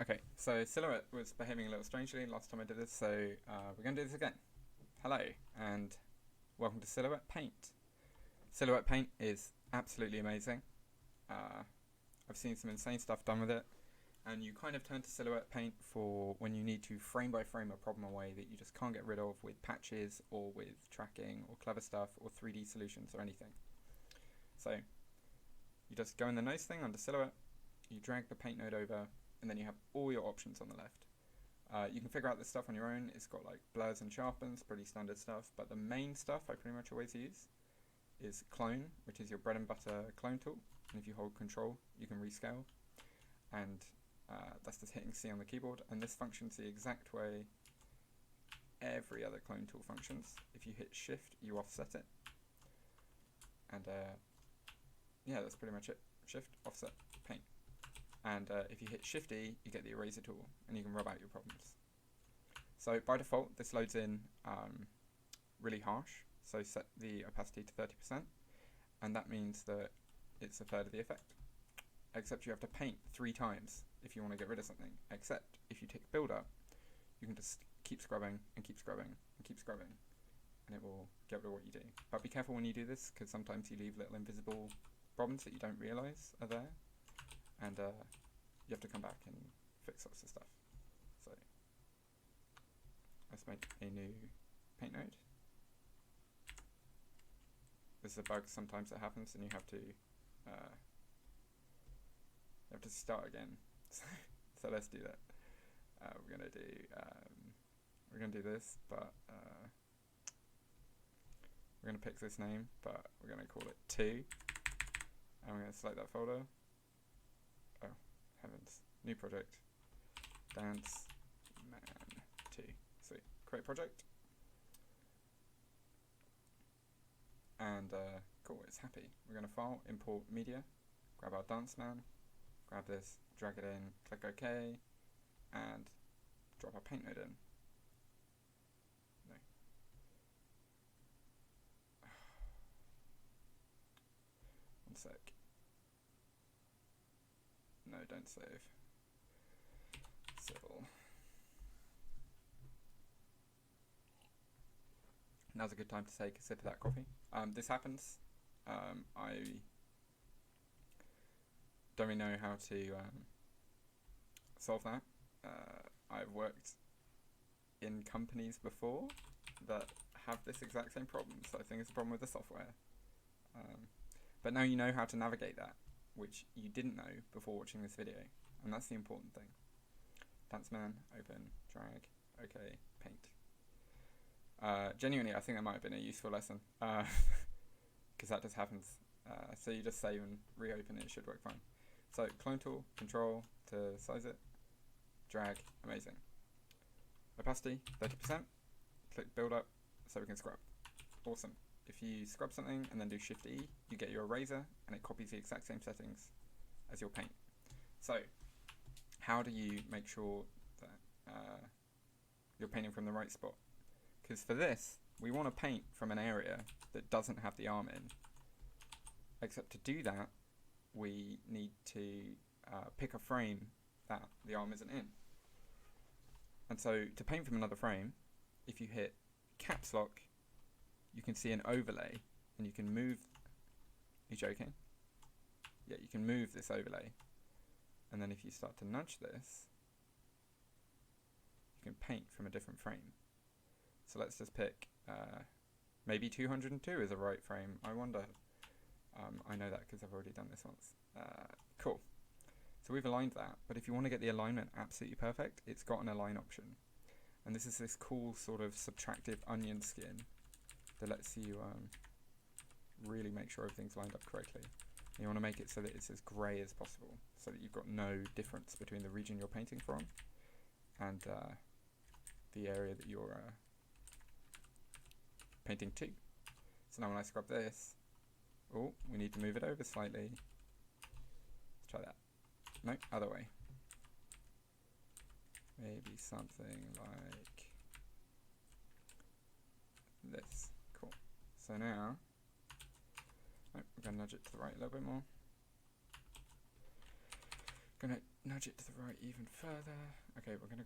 Okay, so Silhouette was behaving a little strangely last time I did this, so we're going to do this again. Hello, and welcome to Silhouette Paint. Silhouette Paint is absolutely amazing. I've seen some insane stuff done with it, and you kind of turn to Silhouette Paint for when you need to frame by frame a problem away that you just can't get rid of with patches or with tracking or clever stuff or 3D solutions or anything. So you just go in the nose thing under Silhouette, you drag the paint node over, and then you have all your options on the left. You can figure out this stuff on your own. It's got like blurs and sharpens, pretty standard stuff, but the main stuff I pretty much always use is clone, which is your bread and butter clone tool, and if you hold control you can rescale, and that's just hitting C on the keyboard, and this functions the exact way every other clone tool functions. If you hit shift you offset it, and yeah, that's pretty much it. Shift, offset, paint. And if you hit Shift E, you get the eraser tool, and you can rub out your problems. So by default, this loads in really harsh, so set the opacity to 30%, and that means that it's a third of the effect. Except you have to paint 3 times if you want to get rid of something, except if you tick build up, you can just keep scrubbing and keep scrubbing and keep scrubbing, and it will get rid of what you do. But be careful when you do this, because sometimes you leave little invisible problems that you don't realise are there, and you have to come back and fix lots of stuff. So let's make a new paint node. This is a bug, sometimes it happens, and you have to start again. So let's do that. We're gonna do this, but we're gonna pick this name, but we're gonna call it 2, and we're gonna select that folder. Oh, heavens. New project. Dance Man 2. Sweet. Create project. And cool, it's happy. We're going to file, import media, grab our Dance Man, grab this, drag it in, click OK, and drop our paint node in. No. One sec. No, don't save. Civil. Now's a good time to take a sip of that coffee. This happens. I don't really know how to solve that. I've worked in companies before that have this exact same problem, so I think it's a problem with the software. But now you know how to navigate that, which you didn't know before watching this video, and that's the important thing. Dance Man, open, drag, OK, paint. Genuinely, I think that might have been a useful lesson, because that just happens. So you just save and reopen it, it should work fine. So clone tool, control to size it, drag, amazing. Opacity, 30%, click build up so we can scrub. Awesome. If you scrub something and then do Shift E, you get your eraser, and it copies the exact same settings as your paint. So how do you make sure that you're painting from the right spot? Because for this, we want to paint from an area that doesn't have the arm in. Except to do that, we need to pick a frame that the arm isn't in. And so to paint from another frame, if you hit caps lock, you can see an overlay, and you can move. Are you joking? Yeah, you can move this overlay. And then if you start to nudge this, you can paint from a different frame. So let's just pick, maybe 202 is a right frame, I wonder. I know that because I've already done this once. Cool. So we've aligned that, but if you want to get the alignment absolutely perfect, it's got an align option. And this is this cool sort of subtractive onion skin that lets you really make sure everything's lined up correctly. And you want to make it so that it's as grey as possible, so that you've got no difference between the region you're painting from and the area that you're painting to. So now when I scrub this, oh, we need to move it over slightly. Let's try that. No, other way. Maybe something like this. Cool. So now, we're going to nudge it to the right a little bit more. Gonna nudge it to the right even further. Okay, we're gonna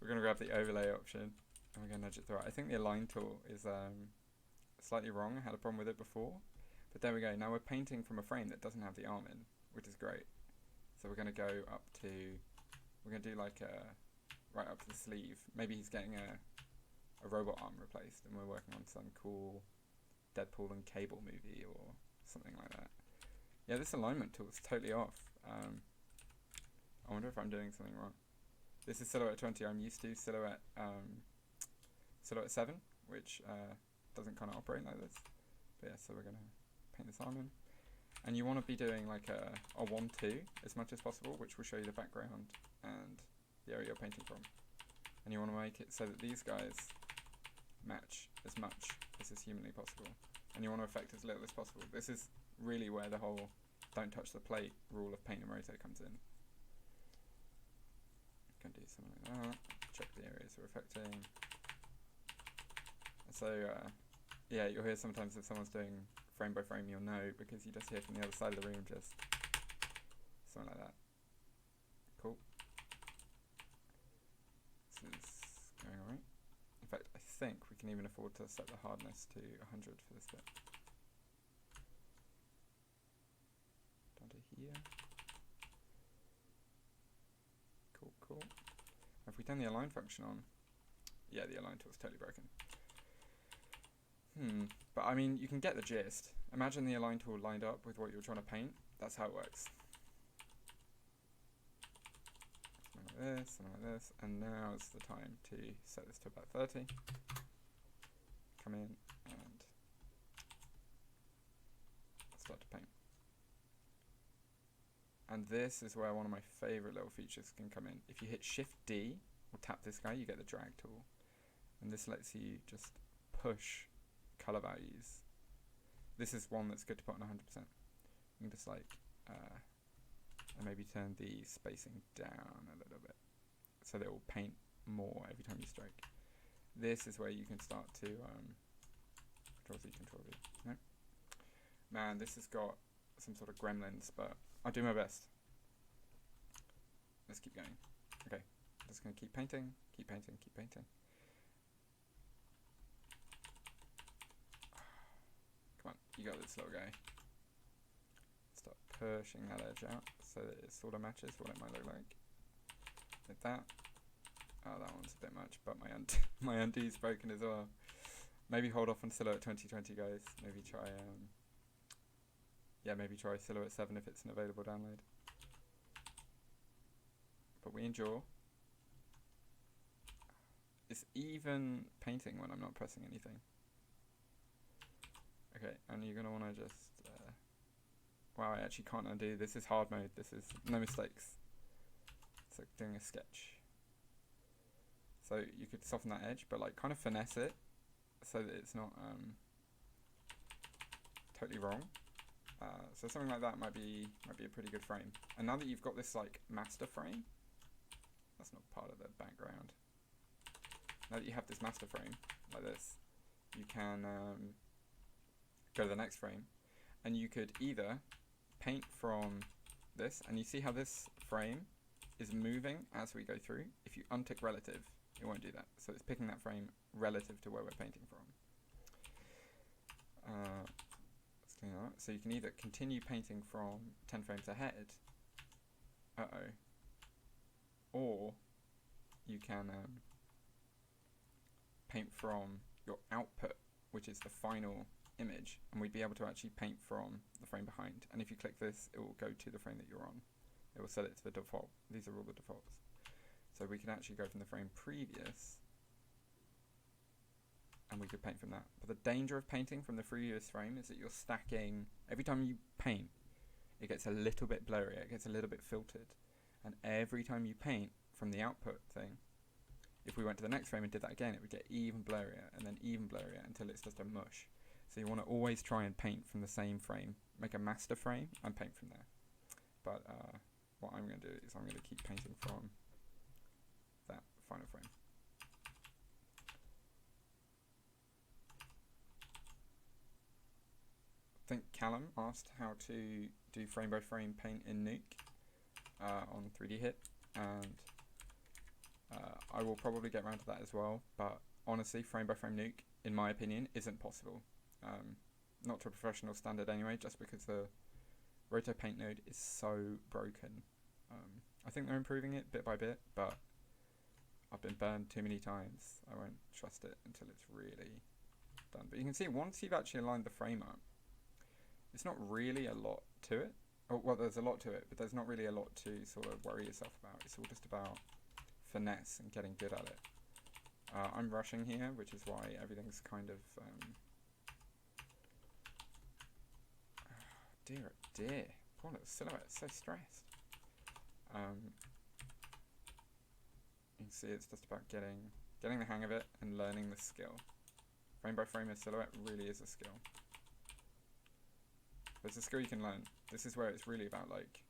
we're gonna grab the overlay option and we're gonna nudge it to the right. I think the align tool is slightly wrong. I had a problem with it before, but there we go. Now we're painting from a frame that doesn't have the arm in, which is great. So we're gonna go up to, we're gonna do like a right up to the sleeve. Maybe he's getting a robot arm replaced, and we're working on some cool Deadpool and Cable movie or something like that. Yeah, this alignment tool is totally off. I wonder if I'm doing something wrong. This is Silhouette 20. I'm used to Silhouette 7, which doesn't kind of operate like this. But yeah, so we're going to paint this arm in. And you want to be doing like a 1-2 as much as possible, which will show you the background and the area you're painting from. And you want to make it so that these guys match as much as is humanly possible. And you want to affect as little as possible. This is really where the whole don't touch the plate rule of paint and rotate comes in. Can do something like that. Check the areas we're affecting. So yeah, you'll hear sometimes if someone's doing frame by frame, you'll know because you just hear from the other side of the room just something like that. Cool. This is going alright. In fact, I think we can even afford to set the hardness to 100 for this bit. Down to here. Cool, cool. Have we done the align function on? Yeah, the align tool's totally broken. But I mean, you can get the gist. Imagine the align tool lined up with what you're trying to paint. That's how it works. Something like this, something like this, and now's the time to set this to about 30. Come in and start to paint. And this is where one of my favorite little features can come in. If you hit Shift D or tap this guy, you get the drag tool. And this lets you just push color values. This is one that's good to put on 100%. You can just like, and maybe turn the spacing down a little bit so that it will paint more every time you stroke. This is where you can start to, Control Z, Control V. No? Man, this has got some sort of gremlins, but I'll do my best. Let's keep going. Okay, I'm just going to keep painting, keep painting, keep painting. Come on, you got this little guy. Start pushing that edge out so that it sort of matches what it might look like. Like that. Oh, that one's a bit much, but my undee's broken as well. Maybe hold off on Silhouette 2020, guys. Maybe try, yeah, maybe try Silhouette 7 if it's an available download. But we endure. It's even painting when I'm not pressing anything. Okay, and you're going to want to just... wow, I actually can't undo. This is hard mode. This is no mistakes. It's like doing a sketch. So you could soften that edge, but like kind of finesse it so that it's not totally wrong. So something like that might be a pretty good frame. And now that you've got this like master frame, that's not part of the background. Now that you have this master frame like this, you can go to the next frame, and you could either paint from this, and you see how this frame is moving as we go through. If you untick relative, it won't do that. So it's picking that frame relative to where we're painting from. Let's clean that up. So you can either continue painting from 10 frames ahead, or you can paint from your output, which is the final image, and we'd be able to actually paint from the frame behind. And if you click this, it will go to the frame that you're on. It will set it to the default. These are all the defaults. So we can actually go from the frame previous, and we could paint from that. But the danger of painting from the previous frame is that you're stacking, every time you paint, it gets a little bit blurrier, it gets a little bit filtered. And every time you paint from the output thing, if we went to the next frame and did that again, it would get even blurrier, and then even blurrier, until it's just a mush. So you want to always try and paint from the same frame. Make a master frame and paint from there. But what I'm going to do is I'm going to keep painting from that final frame. I think Callum asked how to do frame by frame paint in Nuke. on 3D Hit, and I will probably get around to that as well, but honestly, frame by frame nuke, in my opinion, isn't possible. Not to a professional standard anyway, just because the Roto Paint node is so broken. I think they're improving it bit by bit, but I've been burned too many times. I won't trust it until it's really done. But you can see once you've actually aligned the frame up, it's not really a lot to it. Oh, well, there's a lot to it, but there's not really a lot to sort of worry yourself about. It's all just about finesse and getting good at it. I'm rushing here, which is why everything's kind of... dear, oh dear. Poor little Silhouette, so stressed. You can see it's just about getting the hang of it and learning the skill. Frame by frame of Silhouette really is a skill. But it's a skill you can learn. This is where it's really about, like,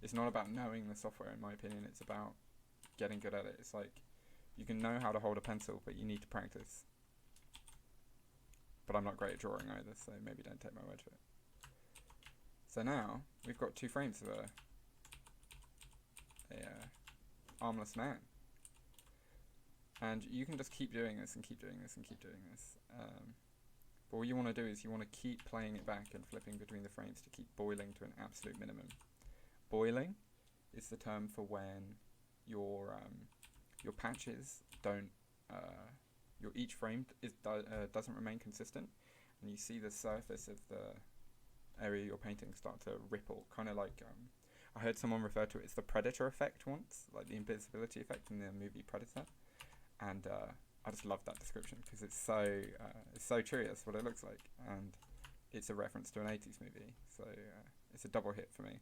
it's not about knowing the software, in my opinion. It's about getting good at it. It's like, you can know how to hold a pencil, but you need to practice. But I'm not great at drawing either, so maybe don't take my word for it. So now, we've got 2 frames of a armless man. And you can just keep doing this and keep doing this and keep doing this. But what you want to do is you want to keep playing it back and flipping between the frames to keep boiling to an absolute minimum. Boiling is the term for when your patches don't, each frame doesn't remain consistent, and you see the surface of the area you're painting start to ripple, kind of like, I heard someone refer to it as the Predator effect once, like the invisibility effect in the movie Predator, and I just love that description because it's so true. That's what it looks like, and it's a reference to an 80s movie, so it's a double hit for me.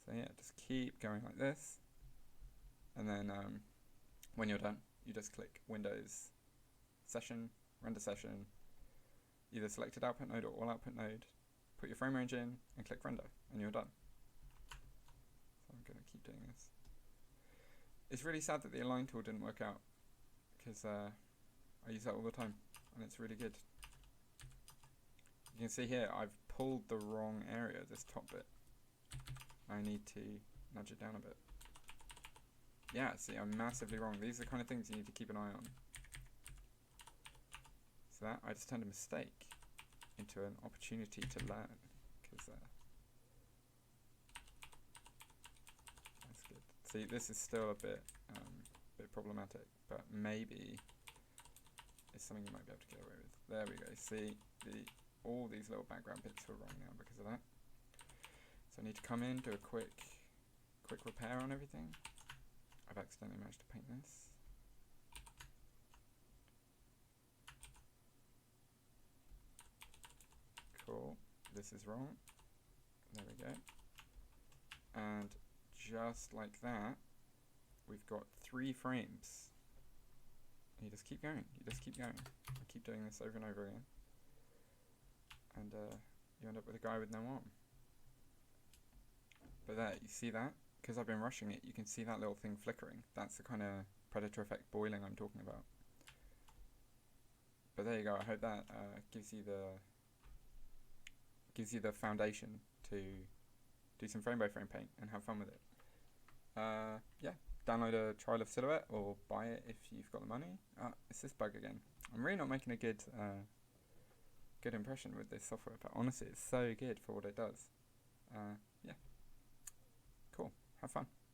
So yeah, just keep going like this, and then when you're done, you just click Windows, Session, Render Session, either selected output node or all output node, put your frame range in, and click Render, and you're done. So I'm going to keep doing this. It's really sad that the Align tool didn't work out, because I use that all the time, and it's really good. You can see here, I've pulled the wrong area, this top bit. I need to nudge it down a bit. Yeah, see, I'm massively wrong. These are the kind of things you need to keep an eye on. So that, I just turned a mistake into an opportunity to learn, because that's good. See, this is still a bit problematic, but maybe it's something you might be able to get away with. There we go. See, all these little background bits are wrong now because of that. So I need to come in, do a quick repair on everything. I've accidentally managed to paint this. Cool. This is wrong. There we go. And just like that, we've got 3 frames. And you just keep going. You just keep going. I keep doing this over and over again. And you end up with a guy with no arm. But there, you see that? Because I've been rushing it, you can see that little thing flickering. That's the kind of Predator effect boiling I'm talking about. But there you go. I hope that gives you the foundation to do some frame by frame paint and have fun with it. Yeah, download a trial of Silhouette or buy it if you've got the money. It's this bug again. I'm really not making a good impression with this software, but honestly, it's so good for what it does. Yeah. Cool. Have fun.